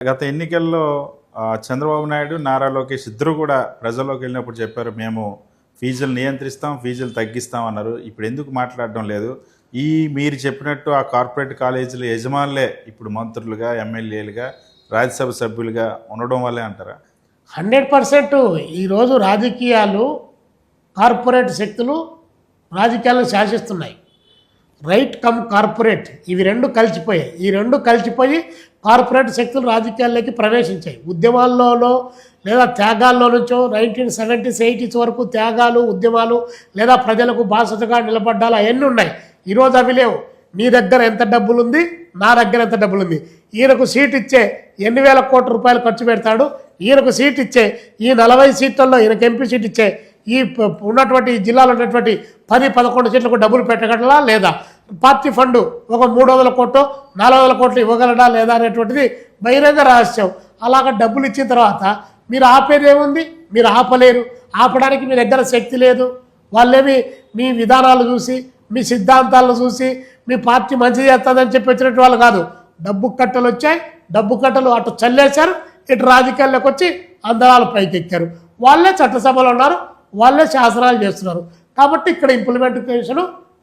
గత ఎన్నికల్లో చంద్రబాబు నాయుడు, నారా లోకేష్ ఇద్దరు కూడా ప్రజల్లోకి వెళ్ళినప్పుడు చెప్పారు, మేము ఫీజులు నియంత్రిస్తాం, ఫీజులు తగ్గిస్తాం అన్నారు. ఇప్పుడు ఎందుకు మాట్లాడడం లేదు? మీరు చెప్పినట్టు ఆ కార్పొరేట్ కాలేజీల యజమానులే ఇప్పుడు మంత్రులుగా, ఎమ్మెల్యేలుగా, రాజ్యసభ సభ్యులుగా ఉండడం వల్లే అంటారా? 100% ఈరోజు రాజకీయాలు, కార్పొరేట్ శక్తులు రాజకీయాలను శాసిస్తున్నాయి. రైట్ కమ్ కార్పొరేట్, ఇవి రెండు కలిసిపోయాయి. ఈ రెండు కలిసిపోయి కార్పొరేట్ శక్తులు రాజకీయాల్లోకి ప్రవేశించాయి. ఉద్యమాల్లోనో లేదా త్యాగాల్లో నుంచో 1970s 80s వరకు త్యాగాలు, ఉద్యమాలు లేదా ప్రజలకు బాసటగా నిలబడ్డాలు అవన్నీ ఉన్నాయి. ఈరోజు అవి లేవు. నీ దగ్గర ఎంత డబ్బులు ఉంది, నా దగ్గర ఎంత డబ్బులు ఉంది. ఈయనకు సీట్ ఇచ్చే ఎన్ని వేల కోట్ల రూపాయలు ఖర్చు పెడతాడు, ఈయనకు సీట్ ఇచ్చే ఈ 40 సీట్లలో ఈయనకు ఎంపీ సీట్ ఇచ్చే ఈ ఉన్నటువంటి జిల్లాలో ఉన్నటువంటి 10-11 సీట్లకు డబ్బులు పెట్టగలరా లేదా, పార్టీ ఫండ్ ఒక 300 కోట్లు 400 కోట్లు ఇవ్వగలడా లేదా అనేటువంటిది బహిరంగ రహస్యం. అలాగ డబ్బులు ఇచ్చిన తర్వాత మీరు ఆపేది ఏముంది? మీరు ఆపలేరు. ఆపడానికి మీ దగ్గర శక్తి లేదు. వాళ్ళేమి మీ విధానాలు చూసి, మీ సిద్ధాంతాలను చూసి మీ పార్టీ మంచి చేస్తుందని చెప్పి వచ్చినట్టు వాళ్ళు కాదు. డబ్బు కట్టలు వచ్చాయి, డబ్బు కట్టలు అటు చల్లేశారు, ఇటు రాజకీయాల్లోకి వచ్చి అందరాలు పైకెక్కారు. వాళ్ళే చట్టసభలో ఉన్నారు, వాళ్ళే శాసనాలు చేస్తున్నారు. కాబట్టి ఇక్కడ ఇంప్లిమెంటేషన్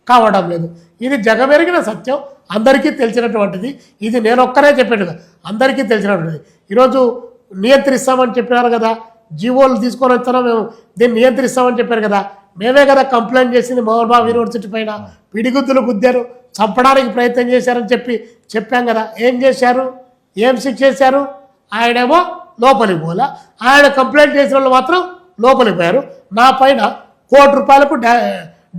కావడం లేదు. ఇది జగమెరిగిన సత్యం, అందరికీ తెలిసినటువంటిది. ఇది నేను ఒక్కరే చెప్పాను, అందరికీ తెలిసినటువంటిది. ఈరోజు నియంత్రిస్తామని చెప్పినారు కదా, జీవోలు తీసుకొని వస్తున్నాం, మేము దీన్ని నియంత్రిస్తామని చెప్పారు కదా. మేమే కదా కంప్లైంట్ చేసింది మోహన్ బాబు యూనివర్సిటీ పైన. పిడిగుద్దులు గుద్దారు, చంపడానికి ప్రయత్నం చేశారని చెప్పాం కదా. ఏం చేశారు? ఏం శిక్ష చేశారు? ఆయనేమో లోపలికి పోలా, ఆయన కంప్లైంట్ చేసిన వాళ్ళు మాత్రం లోపలికి పోయారు. నా పైన ₹1 కోటి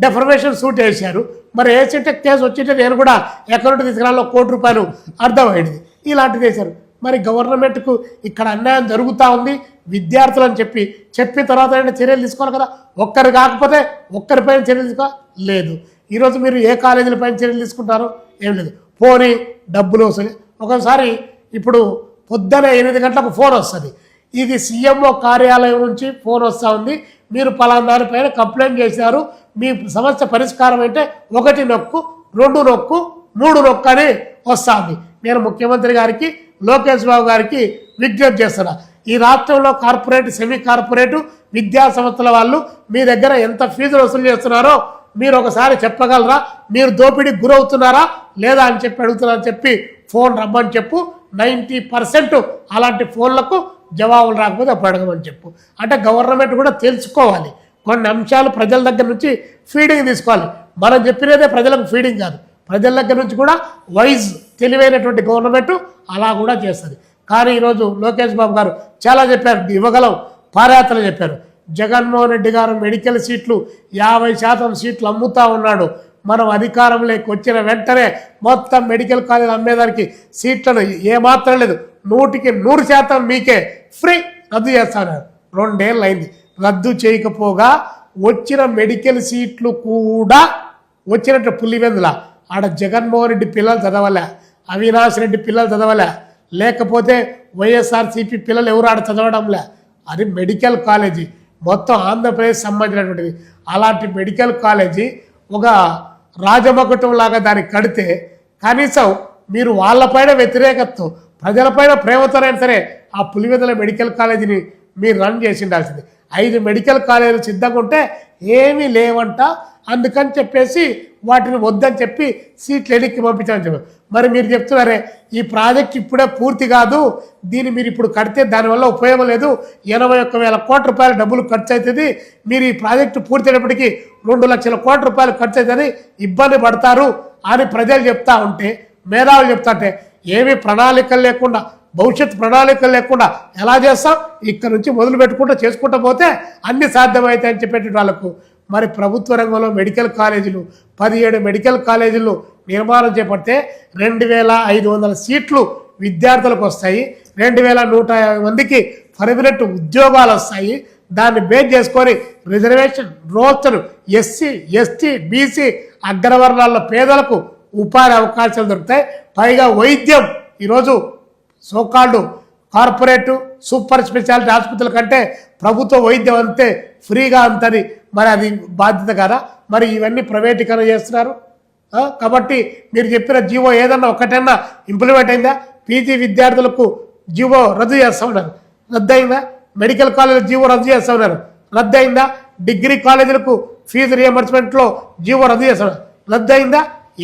డెఫర్మేషన్ సూట్ వేశారు. మరి వేసింటే కేసు వచ్చింటే నేను కూడా ఎకౌంట్ తీసుకురాలో ₹1 కోటి అర్థమైంది. ఇలాంటిది వేశారు. మరి గవర్నమెంట్కు ఇక్కడ అన్యాయం జరుగుతూ ఉంది, విద్యార్థులు అని చెప్పిన తర్వాత చర్యలు తీసుకోవాలి కదా. ఒక్కరు కాకపోతే ఒక్కరిపైన చర్యలు తీసుకోలేదు. ఈరోజు మీరు ఏ కాలేజీలపైన చర్యలు తీసుకుంటారో ఏం లేదు. పోనీ డబ్బులు వస్తుంది. ఒకసారి ఇప్పుడు పొద్దున 8 గంటలకు ఫోన్ వస్తుంది, ఇది సీఎంఓ కార్యాలయం నుంచి ఫోన్ వస్తూ ఉంది, మీరు పలానా దానిపైన కంప్లైంట్ చేశారు, మీ సమస్య పరిష్కారం అంటే 1 నొక్కు, 2 నొక్కు, 3 నొక్కు అని వస్తుంది. నేను ముఖ్యమంత్రి గారికి, లోకేష్ బాబు గారికి విజ్ఞప్తి చేస్తున్నా, ఈ రాష్ట్రంలో కార్పొరేట్, సెమీ కార్పొరేటు విద్యా సంస్థల వాళ్ళు మీ దగ్గర ఎంత ఫీజులు వసూలు చేస్తున్నారో మీరు ఒకసారి చెప్పగలరా? మీరు దోపిడీకి గురవుతున్నారా లేదా అని అడుగుతున్నారని చెప్పి ఫోన్ రమ్మని చెప్పు. 90% అలాంటి ఫోన్లకు జవాబులు రాకపోతే అప్పుడు అడగమని చెప్పు. అంటే గవర్నమెంట్ కూడా తెలుసుకోవాలి, కొన్ని అంశాలు ప్రజల దగ్గర నుంచి ఫీడింగ్ తీసుకోవాలి. మనం చెప్పినదే ప్రజలకు ఫీడింగ్ కాదు, ప్రజల దగ్గర నుంచి కూడా తెలివైనటువంటి గవర్నమెంట్ అలా కూడా చేస్తుంది. కానీ ఈరోజు లోకేష్ బాబు గారు చాలా చెప్పారు, ఇవ్వగలం పాదయాత్రలు చెప్పారు. జగన్మోహన్ రెడ్డి గారు మెడికల్ సీట్లు 50% సీట్లు అమ్ముతా ఉన్నాడు. మనం అధికారంలోకి వచ్చిన వెంటనే మొత్తం మెడికల్ కాలేజ్ అమ్మేదానికి సీట్లను ఏమాత్రం లేదు, 100% మీకే ఫ్రీ రద్దు చేస్తాను. 2 ఏళ్ళు అయింది రద్దు చేయకపోగా వచ్చిన మెడికల్ సీట్లు కూడా వచ్చినట్టు పులివెందుల ఆడ జగన్మోహన్ రెడ్డి పిల్లలు చదవలే, అవినాష్ రెడ్డి పిల్లలు చదవలే, లేకపోతే వైఎస్ఆర్సీపీ పిల్లలు ఎవరు ఆడ చదవడంలే. అది మెడికల్ కాలేజీ మొత్తం ఆంధ్రప్రదేశ్ సంబంధించినటువంటిది. అలాంటి మెడికల్ కాలేజీ ఒక రాజమకుటం లాగా దానికి కడితే కనీసం మీరు వాళ్ళపైన వ్యతిరేకతతో, ప్రజలపైన ప్రేమతోనైనా సరే ఆ పులివెందుల మెడికల్ కాలేజీని మీరు రన్ చేసి ఉండాల్సింది. 5 మెడికల్ కాలేజీలు సిద్ధంగా ఉంటే ఏమీ లేవంట, అందుకని చెప్పేసి వాటిని వద్దని చెప్పి సీట్లు ఎన్నికకి పంపించాలని చెప్పారు. మరి మీరు చెప్తున్నారే ఈ ప్రాజెక్ట్ ఇప్పుడే పూర్తి కాదు, దీన్ని మీరు ఇప్పుడు కడితే దానివల్ల ఉపయోగం లేదు, 81,000 కోట్ల రూపాయల డబ్బులు ఖర్చు అవుతుంది, మీరు ఈ ప్రాజెక్టు పూర్తయినప్పటికీ 2 లక్షల కోట్ల రూపాయలు ఖర్చు అవుతుంది, ఇబ్బంది పడతారు అని ప్రజలు చెప్తా ఉంటే, మేధావులు చెప్తా ఉంటే, ఏమీ ప్రణాళికలు లేకుండా, భవిష్యత్ ప్రణాళికలు లేకుండా ఎలా చేస్తాం? ఇక్కడ నుంచి మొదలు పెట్టుకుంటూ చేసుకుంటూ పోతే అన్ని సాధ్యమవుతాయని చెప్పేట వాళ్ళకు మరి ప్రభుత్వ రంగంలో మెడికల్ కాలేజీలు 17 మెడికల్ కాలేజీలు నిర్మాణం చేపడితే 2,500 సీట్లు విద్యార్థులకు వస్తాయి, 2,150 మందికి పర్మనెంట్ ఉద్యోగాలు వస్తాయి. దాన్ని బేస్ చేసుకొని reservation roster SC, ST, BC అగ్రవర్ణాల పేదలకు ఉపాధి అవకాశాలు దొరుకుతాయి. పైగా వైద్యం ఈరోజు సోకాల్డ్ కార్పొరేటు సూపర్ స్పెషాలిటీ ఆసుపత్రుల కంటే ప్రభుత్వ వైద్యం అంతే ఫ్రీగా అంతని, మరి అది బాధ్యత కదా? మరి ఇవన్నీ ప్రైవేటీకరణ చేస్తున్నారు. కాబట్టి మీరు చెప్పిన జీవో ఏదన్నా ఒకటన్నా ఇంప్లిమెంట్ అయిందా? పీజీ విద్యార్థులకు జీవో రద్దు చేస్తా ఉన్నారు, రద్దయిందా? మెడికల్ కాలేజీల జీవో రద్దు చేస్తా ఉన్నారు, రద్దయిందా? డిగ్రీ కాలేజీలకు ఫీజు రియంబర్స్మెంట్లో జీవో రద్దు చేస్తున్నారు, రద్దయిందా?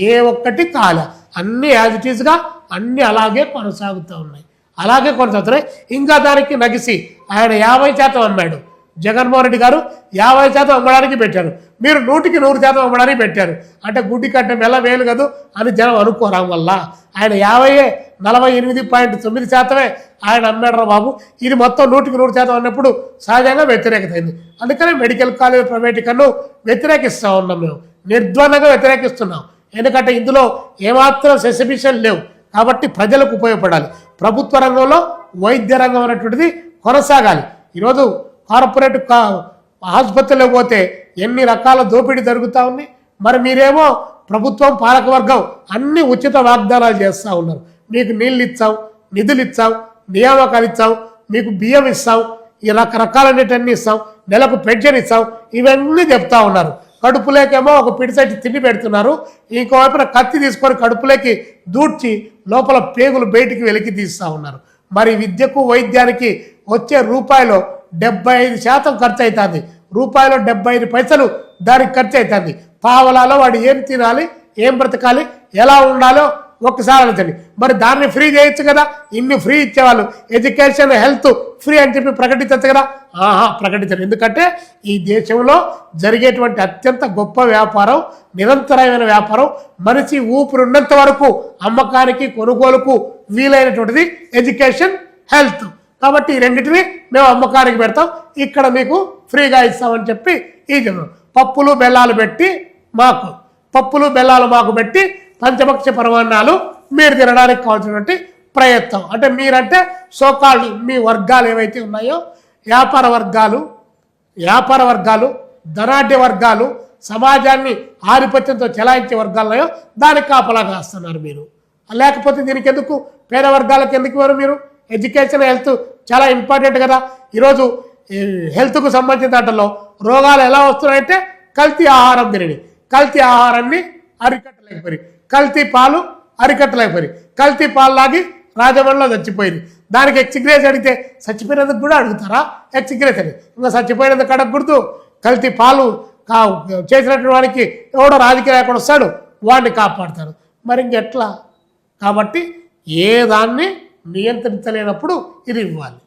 ఏ ఒక్కటి కాలే, అన్నీ యాజ్ ఇట్ ఈస్గా అన్నీ అలాగే కొనసాగుతూ ఉన్నాయి, అలాగే కొనసాగుతున్నాయి. ఇంకా దానికి నగిసి ఆయన 50% అమ్మాడు, జగన్మోహన్ రెడ్డి గారు 50% అమ్మడానికి పెట్టారు, మీరు 100% అమ్మడానికి పెట్టారు. అంటే గుడ్డి కట్టే మెల్ల వేలు కదూ అని జనం అనుకోవడం వల్ల ఆయన 48.9% ఆయన అమ్మాడు బాబు. ఇది మొత్తం 100% అన్నప్పుడు సహజంగా వ్యతిరేకత అయింది. అందుకనే మెడికల్ కాలేజ్ ప్రైవేటీకరణను వ్యతిరేకిస్తూ ఉన్నాం, మేము నిర్ద్వందంగా వ్యతిరేకిస్తున్నాం. ఎందుకంటే ఇందులో ఏమాత్రం సెసిబిషన్ లేవు కాబట్టి ప్రజలకు ఉపయోగపడాలి. ప్రభుత్వ రంగంలో వైద్య రంగం అనేటువంటిది కొనసాగాలి. ఈరోజు కార్పొరేట్ ఆసుపత్రిలో పోతే ఎన్ని రకాల దోపిడీ జరుగుతూ ఉంది. మరి మీరేమో ప్రభుత్వం పాలకవర్గం అన్ని ఉచిత వాగ్దానాలు చేస్తూ ఉన్నారు. మీకు నీళ్ళు ఇచ్చాం, నిధులు ఇచ్చాం, నియామకాలు ఇచ్చాం, మీకు బియ్యం ఇస్తాం, ఈ రకరకాలన్నిటన్నీ ఇస్తాం, నెలకు పెన్షన్ ఇస్తాం, ఇవన్నీ చెప్తా ఉన్నారు. కడుపులేకేమో ఒక పిడిసెట్టి తిండి పెడుతున్నారు, ఇంకోవైపున కత్తి తీసుకొని కడుపులోకి దూడ్చి లోపల పేగులు బయటికి వెలికి తీస్తూ ఉన్నారు. మరి విద్యకు వైద్యానికి వచ్చే రూపాయలో 75% ఖర్చు అవుతుంది, రూపాయలో 75 పైసలు దానికి ఖర్చు అవుతుంది. పావలాలో వాడు ఏం తినాలి, ఏం బ్రతకాలి, ఎలా ఉండాలో ఒక్కసారి ఆలోచండి. మరి దాన్ని ఫ్రీ చేయొచ్చు కదా, ఇన్ని ఫ్రీ ఇచ్చేవాళ్ళు ఎడ్యుకేషన్ హెల్త్ ఫ్రీ అని చెప్పి ప్రకటించచ్చు కదా. ప్రకటించరు. ఎందుకంటే ఈ దేశంలో జరిగేటువంటి అత్యంత గొప్ప వ్యాపారం, నిరంతరమైన వ్యాపారం, మనిషి ఊపిరున్నంత వరకు అమ్మకానికి కొనుగోలుకు వీలైనటువంటిది ఎడ్యుకేషన్ హెల్త్. కాబట్టి ఈ రెండింటిని మేము అమ్మకానికి పెడతాం, ఇక్కడ మీకు ఫ్రీగా ఇస్తామని చెప్పి ఈ జనం పప్పులు బెల్లాలు పెట్టి పంచభక్ష పరమాన్నాలు మీరు తినడానికి కావాల్సినటువంటి ప్రయత్నం. అంటే మీరంటే సోకాళ్ళు మీ వర్గాలు ఏవైతే ఉన్నాయో వ్యాపార వర్గాలు ధనాఢ్య వర్గాలు, సమాజాన్ని ఆధిపత్యంతో చెలాయించే వర్గాలు ఉన్నాయో దానికి కాపలా కాస్తున్నారు మీరు. లేకపోతే దీనికి ఎందుకు, పేద వర్గాలకు ఎందుకు ఇవ్వరు మీరు? ఎడ్యుకేషన్ హెల్త్ చాలా ఇంపార్టెంట్ కదా. ఈరోజు హెల్త్కు సంబంధించిన దాంట్లో రోగాలు ఎలా వస్తున్నాయంటే కల్తీ ఆహారం తినని, కల్తీ ఆహారాన్ని అరికట్టలేకపోయి, కల్తీ పాలు అరికట్టలేకపోయి, కల్తీ పాలు లాగి రాజమండ్రిలో చచ్చిపోయింది. దానికి ఎక్స్గ్రేస్ అడిగితే చచ్చిపోయినందుకు కూడా అడుగుతారా? ఎక్స్గ్రేస్ అని ఇంకా చచ్చిపోయినందుకు అడగకూడదు. కల్తీ పాలు చేసినటువంటి వాడికి ఎవడో రాజకీయ నాయకుడు వస్తాడు, వాడిని కాపాడుతారు. మరి ఇంకెట్లా? కాబట్టి ఏ దాన్ని నియంత్రించలేనప్పుడు ఇది ఇవ్వాలి.